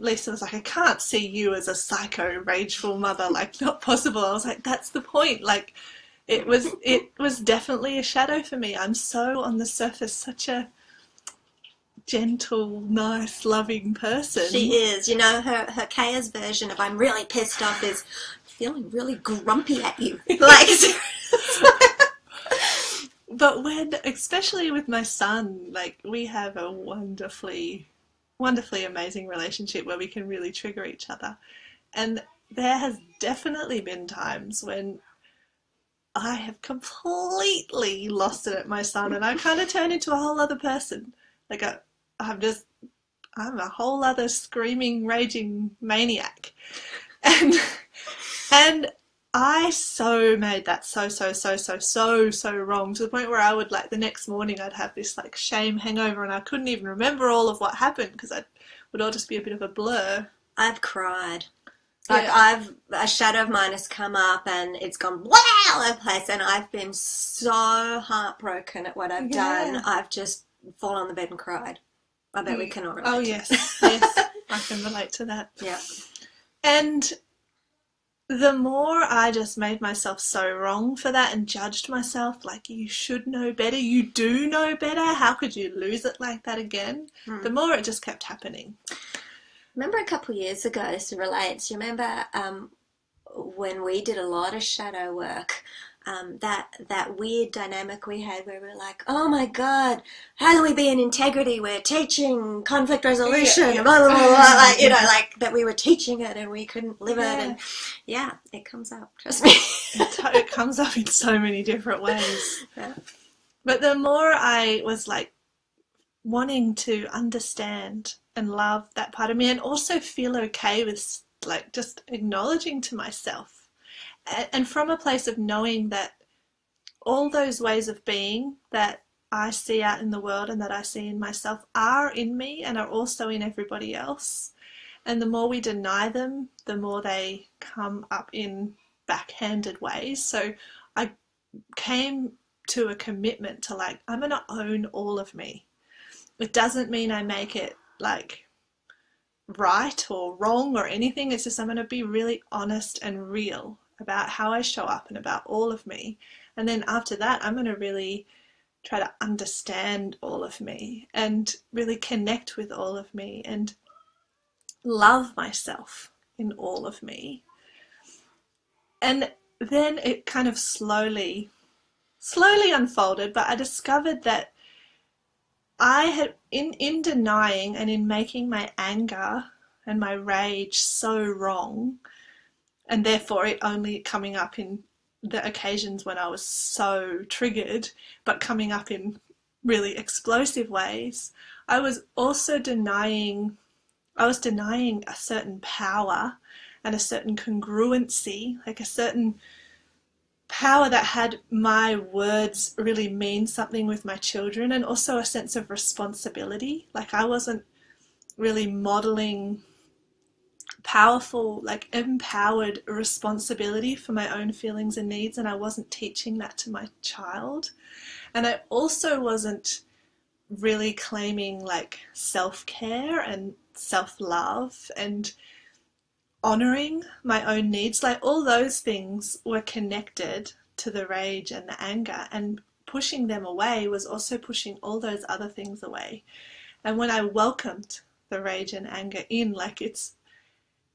Lisa was like, I can't see you as a psycho, rageful mother, like, not possible. I was like, that's the point. Like, it was definitely a shadow for me. I'm so, on the surface, such a gentle, nice, loving person. She is. You know, her Kaya's version of I'm really pissed off is feeling really grumpy at you. Like, but when, especially with my son, like, we have a wonderfully amazing relationship where we can really trigger each other. And there has definitely been times when I have completely lost it at my son and I kind of turn into a whole other person. Like, I'm a whole other screaming, raging maniac. And I so made that so wrong, to the point where I would, like, the next morning I'd have this, like, shame hangover and I couldn't even remember all of what happened because it would all just be a bit of a blur. I've cried. Like, a shadow of mine has come up and it's gone all over the place and I've been so heartbroken at what I've done. I've just fallen on the bed and cried. I bet we can all relate. Oh, yes, yes, I can relate to that. Yeah. And the more I just made myself so wrong for that and judged myself, like, you should know better, you do know better, how could you lose it like that again? The more it just kept happening. Remember a couple of years ago, this relates, you remember when we did a lot of shadow work, that weird dynamic we had where we were like, oh my God, how can we be in integrity? We're teaching conflict resolution, blah, blah, blah, blah, like, you know, like that we were teaching it and we couldn't live it. And it comes up, trust me. It comes up in so many different ways. Yeah. But the more I was, like, wanting to understand and love that part of me and also feel okay with, like, just acknowledging to myself, and from a place of knowing that all those ways of being that I see out in the world and that I see in myself are in me and are also in everybody else. And the more we deny them, the more they come up in backhanded ways. So I came to a commitment to, like, I'm going to own all of me. It doesn't mean I make it, like, right or wrong or anything. It's just I'm going to be really honest and real about how I show up and about all of me. And then after that, I'm going to really try to understand all of me and really connect with all of me and love myself in all of me. And then it kind of slowly unfolded, but I discovered that I had, in denying and in making my anger and my rage so wrong, and therefore it only coming up in the occasions when I was so triggered, but coming up in really explosive ways, I was also denying a certain power and a certain congruency, like a certain power that had my words really mean something with my children, and also a sense of responsibility. Like, I wasn't really modeling powerful, like, empowered responsibility for my own feelings and needs, and I wasn't teaching that to my child. And I also wasn't really claiming, like, self-care and self-love and honouring my own needs. Like, all those things were connected to the rage and the anger, and pushing them away was also pushing all those other things away. And when I welcomed the rage and anger in, like, it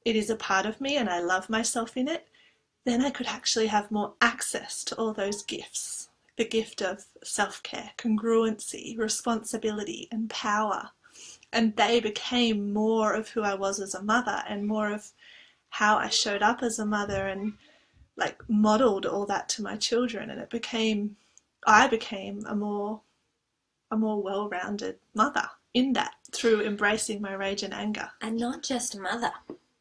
is a part of me and I love myself in it, then I could actually have more access to all those gifts. The gift of self-care, congruency, responsibility and power. And they became more of who I was as a mother and more of how I showed up as a mother, and, like, modelled all that to my children. And I became a more well-rounded mother in that, through embracing my rage and anger. And not just mother.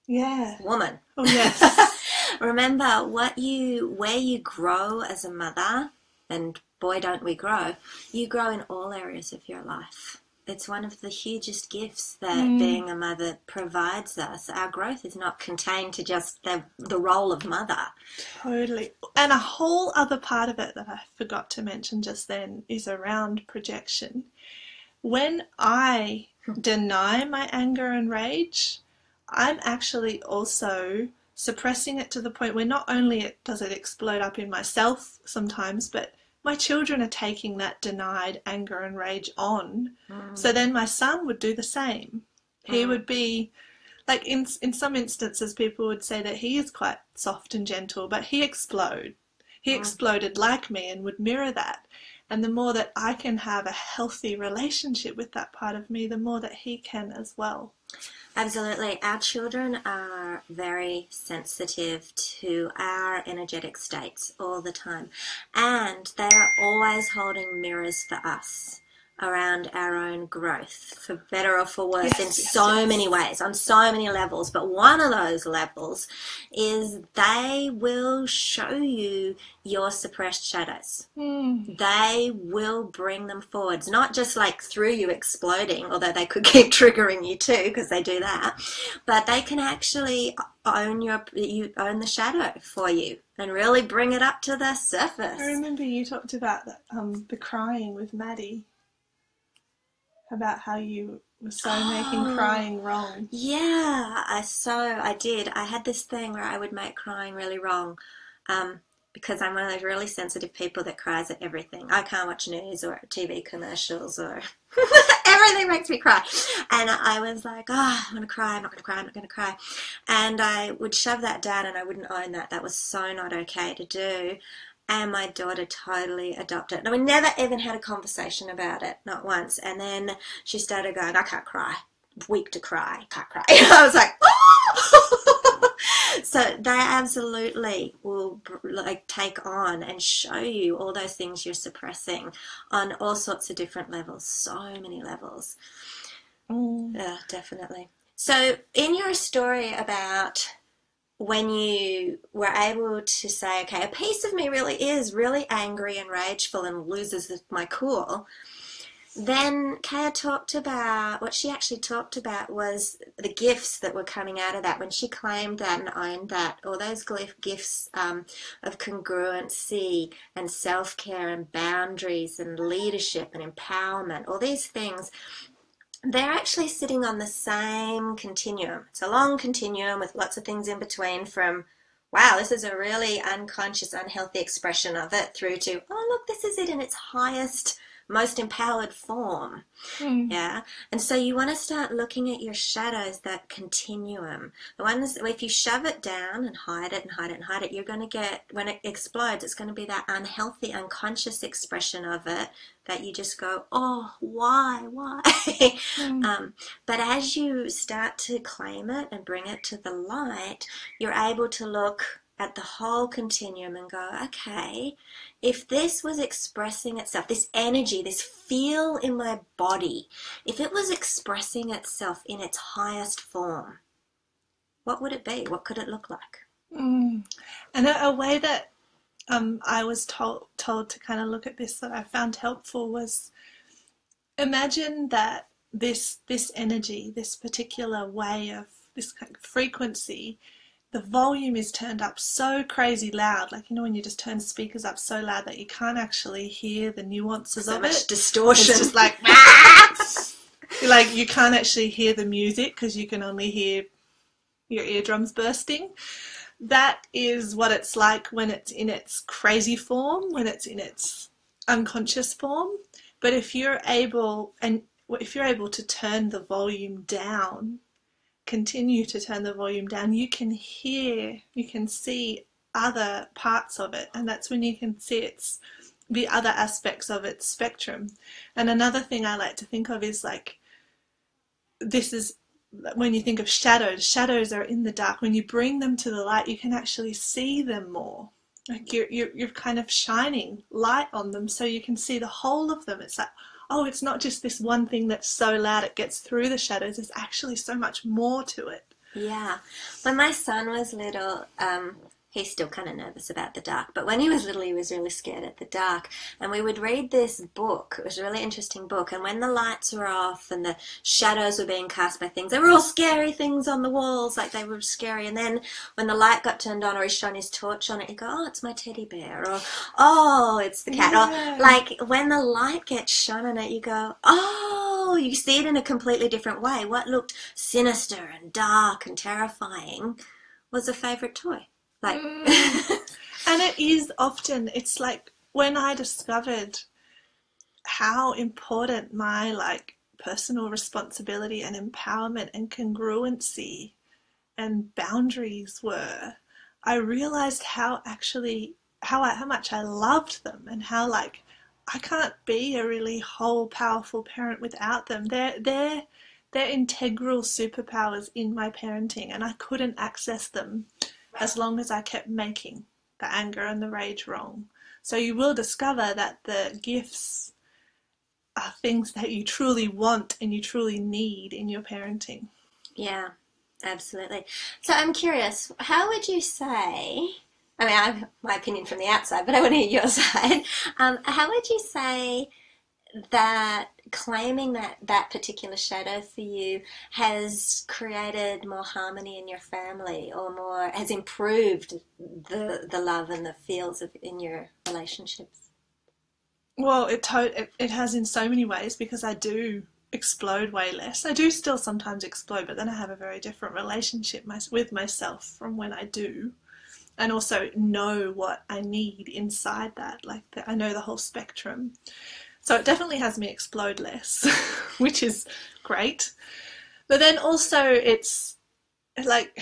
Yeah. Woman. Oh, yes. Remember, where you grow as a mother, and boy don't we grow, you grow in all areas of your life. It's one of the hugest gifts that being a mother provides us. Our growth is not contained to just the role of mother. Totally. And a whole other part of it that I forgot to mention just then is around projection. When I deny my anger and rage, I'm actually also suppressing it to the point where not only does it explode up in myself sometimes, but my children are taking that denied anger and rage on. So then my son would do the same. He would be like, in some instances, people would say that he is quite soft and gentle, but he exploded like me and would mirror that. And the more that I can have a healthy relationship with that part of me, the more that he can as well. Absolutely. Our children are very sensitive to our energetic states all the time. And they are always holding mirrors for us around our own growth, for better or for worse, in so many ways, on so many levels. But one of those levels is they will show you your suppressed shadows. They will bring them forwards, not just like through you exploding, although they could keep triggering you too, because they do that, but they can actually own the shadow for you and really bring it up to the surface. I remember you talked about that, the crying with Maddie, about how you were so making crying wrong. Yeah, I did. I had this thing where I would make crying really wrong, because I'm one of those really sensitive people that cries at everything. I can't watch news or TV commercials or everything makes me cry. And I was like, I'm going to cry, I'm not going to cry, I'm not going to cry. And I would shove that down and I wouldn't own that. That was so not okay to do. And my daughter totally adopted it. And we never even had a conversation about it, not once. And then she started going, I can't cry. Weak to cry, can't cry. And I was like, oh! So they absolutely will like take on and show you all those things you're suppressing on all sorts of different levels, so many levels. Yeah, definitely. So in your story about when you were able to say, okay, a piece of me really is really angry and rageful and loses my cool, then Kaya talked about, what she actually talked about was the gifts that were coming out of that when she claimed that and owned that, all those gifts of congruency and self-care and boundaries and leadership and empowerment, all these things. They're actually sitting on the same continuum. It's a long continuum with lots of things in between, from, wow, this is a really unconscious, unhealthy expression of it, through to, oh, look, this is it in its highest, most empowered form. Yeah. And so you want to start looking at your shadows, that continuum. The ones, if you shove it down and hide it and hide it and hide it, you're going to get, when it explodes, it's going to be that unhealthy, unconscious expression of it that you just go, oh, why? But as you start to claim it and bring it to the light, you're able to look at the whole continuum and go, okay, if this was expressing itself, this energy, this feel in my body, if it was expressing itself in its highest form, what would it be? What could it look like? And a way that I was told to kind of look at this that I found helpful was, imagine that this energy, this particular way of this kind of frequency, the volume is turned up so crazy loud, like, you know, when you just turn speakers up so loud that you can't actually hear the nuances of it. So much distortion. It's just like, like you can't actually hear the music because you can only hear your eardrums bursting. That is what it's like when it's in its crazy form, when it's in its unconscious form. But if you're able to turn the volume down, continue to turn the volume down, you can hear, you can see other parts of it, and that's when you can see the other aspects of its spectrum. And another thing I like to think of is like, this is when you think of shadows are in the dark. When you bring them to the light, you can actually see them more. Like you're kind of shining light on them so you can see the whole of them. It's like, oh, it's not just this one thing that's so loud it gets through the shadows. There's actually so much more to it. Yeah. When my son was little, he's still kind of nervous about the dark, but when he was little, he was really scared at the dark. And we would read this book. It was a really interesting book. And when the lights were off and the shadows were being cast by things, they were all scary things on the walls, like they were scary. And then when the light got turned on or he shone his torch on it, he'd go, oh, it's my teddy bear, or oh, it's the cat. Yeah. Or like when the light gets shone on it, you go, oh, oh, you see it in a completely different way. What looked sinister and dark and terrifying was a favourite toy. Like, and it is often, it's like when I discovered how important my like personal responsibility and empowerment and congruency and boundaries were, I realized how much I loved them, and how like I can't be a really whole powerful parent without them. They're integral superpowers in my parenting, and I couldn't access them as long as I kept making the anger and the rage wrong. So you will discover that the gifts are things that you truly want and you truly need in your parenting. Yeah, absolutely. So I'm curious, how would you say, I mean, I have my opinion from the outside, but I want to hear your side. How would you say that claiming that particular shadow for you has created more harmony in your family, or more, has improved the love and the feels in your relationships? Well, it has in so many ways, because I do explode way less. I do still sometimes explode, but then I have a very different relationship with myself from when I do, and also know what I need inside that. Like I know the whole spectrum. So it definitely has me explode less, which is great. But then also it's like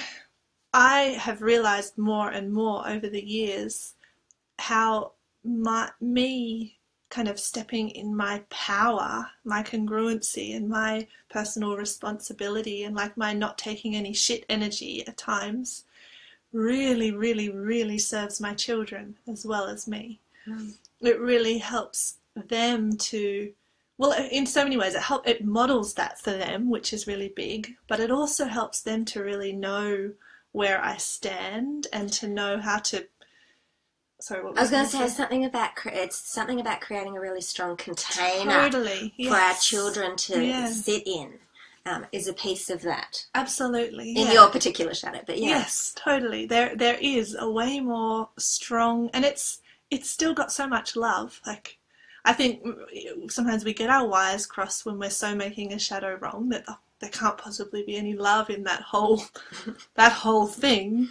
I have realized more and more over the years how me kind of stepping in my power, my congruency and my personal responsibility, and like my not taking any shit energy at times really, really, really serves my children as well as me. It really helps them to, well, in so many ways it models that for them, which is really big, but it also helps them to really know where I stand and to know how to. Sorry, what was I was going to say it's something about creating a really strong container yes. for our children to sit in. Is a piece of that. Absolutely. In your particular shadow, but yes, totally. There is a way more strong, and it's still got so much love. Like, I think sometimes we get our wires crossed when we're so making a shadow wrong that there can't possibly be any love in that whole thing.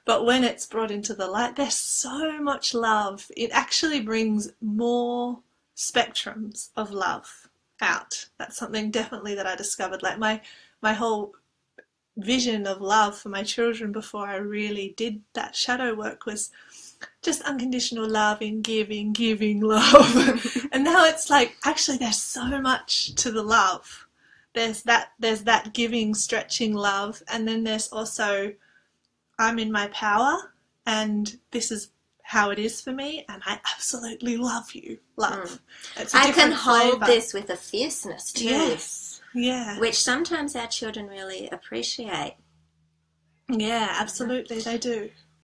But when it's brought into the light, there's so much love. It actually brings more spectrums of love out. That's something definitely that I discovered. Like my whole vision of love for my children before I really did that shadow work was just unconditional love and giving love. And now it's like, actually there's so much to the love. There's that giving, stretching love, and then there's also I'm in my power and this is how it is for me, and I absolutely love you. Love. It's a I can different hold flavour. this with a fierceness too. Yes. Yeah. Which sometimes our children really appreciate. Yeah, absolutely, they do.